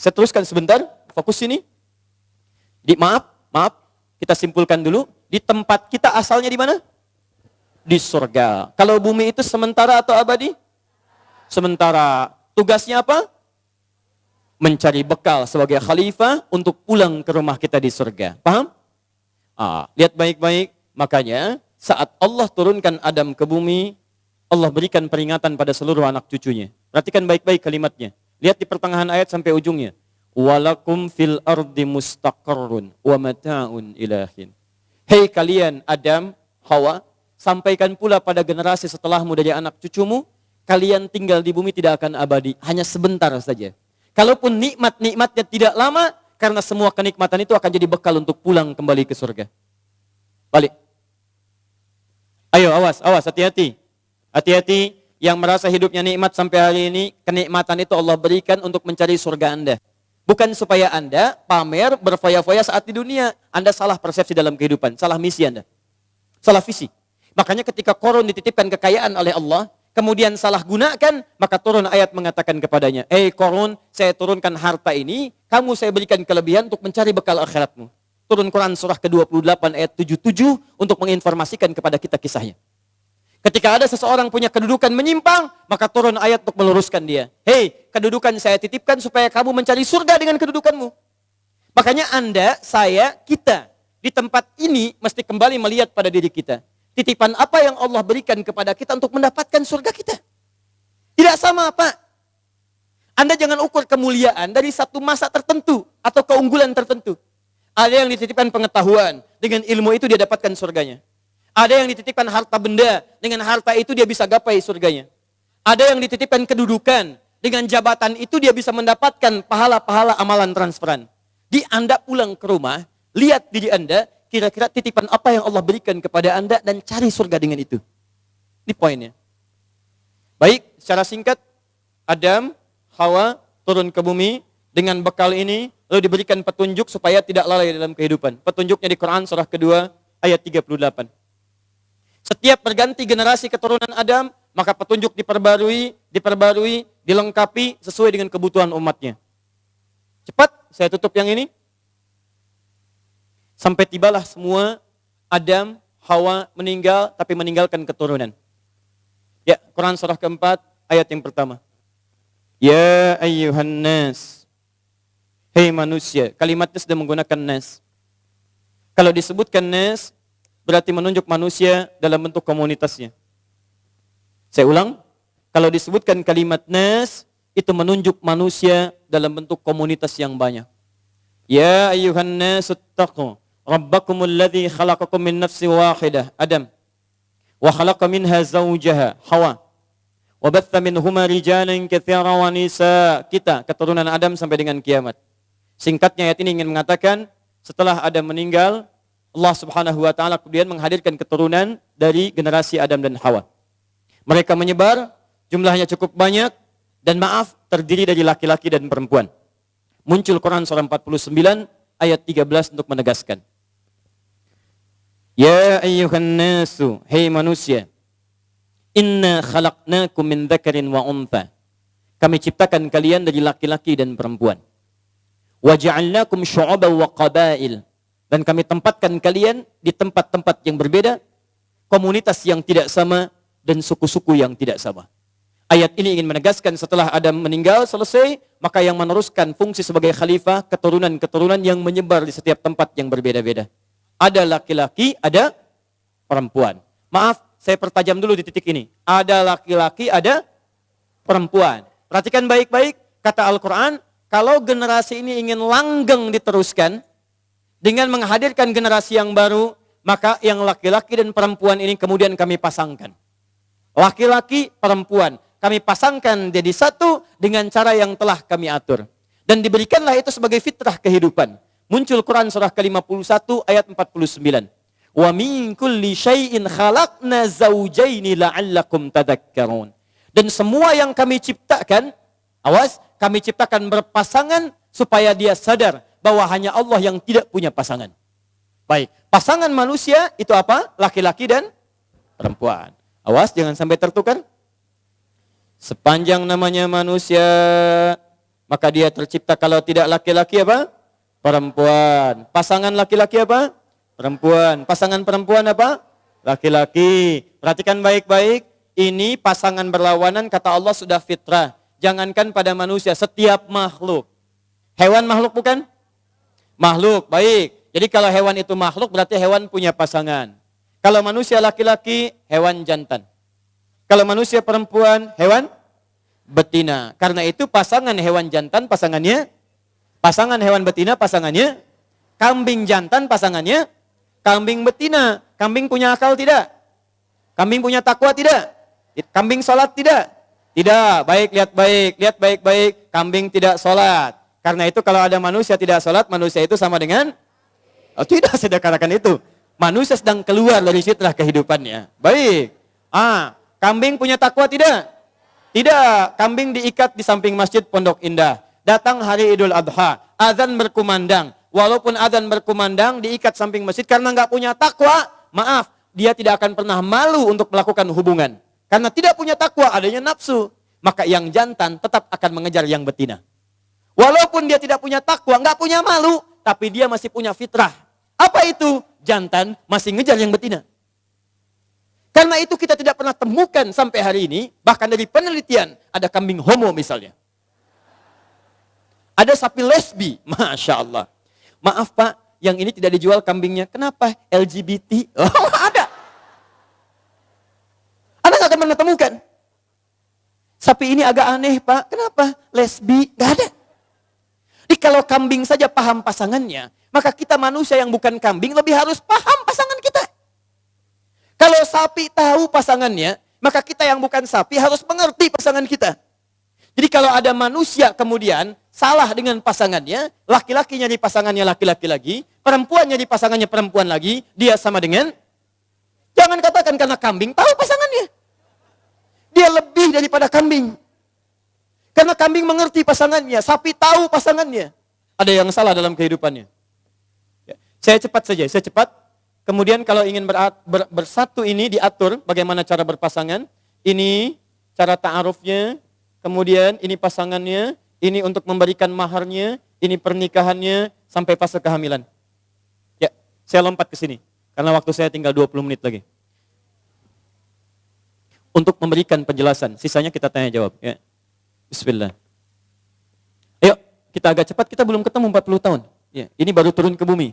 Saya teruskan sebentar, fokus sini. Maaf, kita simpulkan dulu. Di tempat kita asalnya di mana? Di surga. Kalau bumi itu sementara atau abadi? Sementara. Tugasnya apa? Mencari bekal sebagai khalifah untuk pulang ke rumah kita di surga. Paham? Lihat baik-baik. Makanya saat Allah turunkan Adam ke bumi, Allah berikan peringatan pada seluruh anak cucunya. Perhatikan baik-baik kalimatnya. Lihat di pertengahan ayat sampai ujungnya. Walakum fil ardi mustaqarrun wa mata'un ilahin. Hei kalian Adam, Hawa, sampaikan pula pada generasi setelahmu dari anak cucumu, kalian tinggal di bumi tidak akan abadi, hanya sebentar saja. Kalaupun nikmatnya tidak lama, karena semua kenikmatan itu akan jadi bekal untuk pulang kembali ke surga. Balik. Ayo, awas, hati-hati. Hati-hati yang merasa hidupnya nikmat sampai hari ini, kenikmatan itu Allah berikan untuk mencari surga Anda. Bukan supaya Anda pamer, berfoya-foya saat di dunia. Anda salah persepsi dalam kehidupan, salah misi Anda. Salah visi. Makanya ketika Qarun dititipkan kekayaan oleh Allah, kemudian salah gunakan, maka turun ayat mengatakan kepadanya, Qarun, saya turunkan harta ini, kamu saya berikan kelebihan untuk mencari bekal akhiratmu. Turun Quran surah ke-28 ayat 77 untuk menginformasikan kepada kita kisahnya. Ketika ada seseorang punya kedudukan menyimpang, maka turun ayat untuk meluruskan dia. Kedudukan saya titipkan supaya kamu mencari surga dengan kedudukanmu. Makanya Anda, saya, kita di tempat ini mesti kembali melihat pada diri kita. Titipan apa yang Allah berikan kepada kita untuk mendapatkan surga kita. Tidak sama apa. Anda jangan ukur kemuliaan dari satu masa tertentu atau keunggulan tertentu. Ada yang dititipkan pengetahuan, dengan ilmu itu dia dapatkan surganya. Ada yang dititipkan harta benda, dengan harta itu dia bisa gapai surganya. Ada yang dititipkan kedudukan, dengan jabatan itu dia bisa mendapatkan pahala-pahala amalan transferan. Di Anda pulang ke rumah, lihat diri Anda, kira-kira titipan apa yang Allah berikan kepada Anda dan cari surga dengan itu. Ini poinnya. Baik, secara singkat, Adam, Hawa turun ke bumi dengan bekal ini, lalu diberikan petunjuk supaya tidak lalai dalam kehidupan. Petunjuknya di Quran surah kedua ayat 38. Setiap berganti generasi keturunan Adam, maka petunjuk diperbarui, dilengkapi sesuai dengan kebutuhan umatnya. Cepat, saya tutup yang ini. Sampai tibalah semua Adam, Hawa meninggal, tapi meninggalkan keturunan. Ya, Quran surah keempat, ayat yang pertama. Ya ayyuhan nas. Hei manusia, kalimatnya sudah menggunakan nas. Kalau disebutkan nas, berarti menunjuk manusia dalam bentuk komunitasnya. Saya ulang, kalau disebutkan kalimat nas, itu menunjuk manusia dalam bentuk komunitas yang banyak. Ya ayyuhan nas ittaqu rabbakumul ladzi khalaqakum min nafsin wahidah, Adam. Wa khalaqa minha zawjaha, Hawa. Wa batha minhuma rijalan katsiran wa nisaa, kita keturunan Adam sampai dengan kiamat. Singkatnya ayat ini ingin mengatakan, setelah Adam meninggal, Allah Subhanahu wa taala kemudian menghadirkan keturunan dari generasi Adam dan Hawa. Mereka menyebar, jumlahnya cukup banyak, dan maaf, terdiri dari laki-laki dan perempuan. Muncul Quran surah 49 ayat 13 untuk menegaskan. Ya ayyuhan nasu, hei manusia, inna khalaqnakum min dzakarin wa untha. Kami ciptakan kalian dari laki-laki dan perempuan. Wa ja'alnakum syu'uban wa qabail. Dan kami tempatkan kalian di tempat-tempat yang berbeda, komunitas yang tidak sama, dan suku-suku yang tidak sama. Ayat ini ingin menegaskan setelah Adam meninggal selesai, maka yang meneruskan fungsi sebagai khalifah, keturunan-keturunan yang menyebar di setiap tempat yang berbeda-beda. Ada laki-laki, ada perempuan. Maaf, saya pertajam dulu di titik ini. Ada laki-laki, ada perempuan. Perhatikan baik-baik, kata Al-Quran, kalau generasi ini ingin langgeng diteruskan, dengan menghadirkan generasi yang baru, maka yang laki-laki dan perempuan ini kemudian kami pasangkan. Laki-laki, perempuan. Kami pasangkan jadi satu dengan cara yang telah kami atur. Dan diberikanlah itu sebagai fitrah kehidupan. Muncul Quran surah ke-51 ayat 49. Wa min kulli syai'in khalaqna zawjaini la'allakum tadhakkarun. Dan semua yang kami ciptakan, awas, kami ciptakan berpasangan supaya dia sadar bahwa hanya Allah yang tidak punya pasangan. Baik, pasangan manusia itu apa? Laki-laki dan perempuan. Awas, jangan sampai tertukar. Sepanjang namanya manusia, Maka dia tercipta kalau tidak laki-laki apa? Perempuan. Pasangan laki-laki apa? Perempuan. Pasangan perempuan apa? Laki-laki. Perhatikan baik-baik. Ini pasangan berlawanan kata Allah sudah fitrah. Jangankan pada manusia, setiap makhluk. Hewan makhluk bukan? Makhluk, baik. Jadi kalau hewan itu makhluk berarti hewan punya pasangan. Kalau manusia laki-laki, hewan jantan. Kalau manusia perempuan, hewan betina. Karena itu pasangan hewan jantan pasangannya, pasangan hewan betina pasangannya, kambing jantan pasangannya, kambing betina. Kambing punya akal tidak? Kambing punya takwa tidak? Kambing sholat tidak? Tidak. Baik, lihat baik-baik. Kambing tidak sholat. Karena itu kalau ada manusia tidak sholat, manusia itu sama dengan? Oh, tidak, saya katakan itu. Manusia sedang keluar dari fitrah kehidupannya. Baik. Kambing punya takwa tidak? Tidak. Kambing diikat di samping masjid Pondok Indah. Datang hari Idul Adha, azan berkumandang. Walaupun azan berkumandang, diikat samping masjid karena nggak punya takwa. Maaf, dia tidak akan pernah malu untuk melakukan hubungan. Karena tidak punya takwa, adanya nafsu. Maka yang jantan tetap akan mengejar yang betina. Walaupun dia tidak punya takwa, nggak punya malu, tapi dia masih punya fitrah. Apa itu? Jantan masih ngejar yang betina. Karena itu kita tidak pernah temukan sampai hari ini, bahkan dari penelitian, ada kambing homo misalnya. Ada sapi lesbi, Masya Allah. Maaf Pak, yang ini tidak dijual kambingnya. Kenapa? LGBT? Oh, ada. Anda nggak akan pernah temukan. Sapi ini agak aneh Pak, kenapa? Lesbi? Nggak ada. Jadi kalau kambing saja paham pasangannya, maka kita manusia yang bukan kambing lebih harus paham pasangan kita. Kalau sapi tahu pasangannya, maka kita yang bukan sapi harus mengerti pasangan kita. Jadi kalau ada manusia kemudian salah dengan pasangannya, laki-laki nyari pasangannya laki-laki lagi, perempuan nyari pasangannya perempuan lagi, dia sama dengan, jangan katakan karena kambing tahu pasangannya. Dia lebih daripada kambing. Karena kambing mengerti pasangannya, sapi tahu pasangannya. Ada yang salah dalam kehidupannya. Ya, saya cepat. Kemudian kalau ingin bersatu ini diatur bagaimana cara berpasangan. Ini cara ta'arufnya, kemudian ini pasangannya, ini untuk memberikan maharnya, ini pernikahannya, sampai fase kehamilan. Ya, saya lompat ke sini. Karena waktu saya tinggal 20 menit lagi. Untuk memberikan penjelasan, sisanya kita tanya jawab. Ya. Bismillah. Ayo, kita agak cepat, kita belum ketemu 40 tahun. Ya, ini baru turun ke bumi.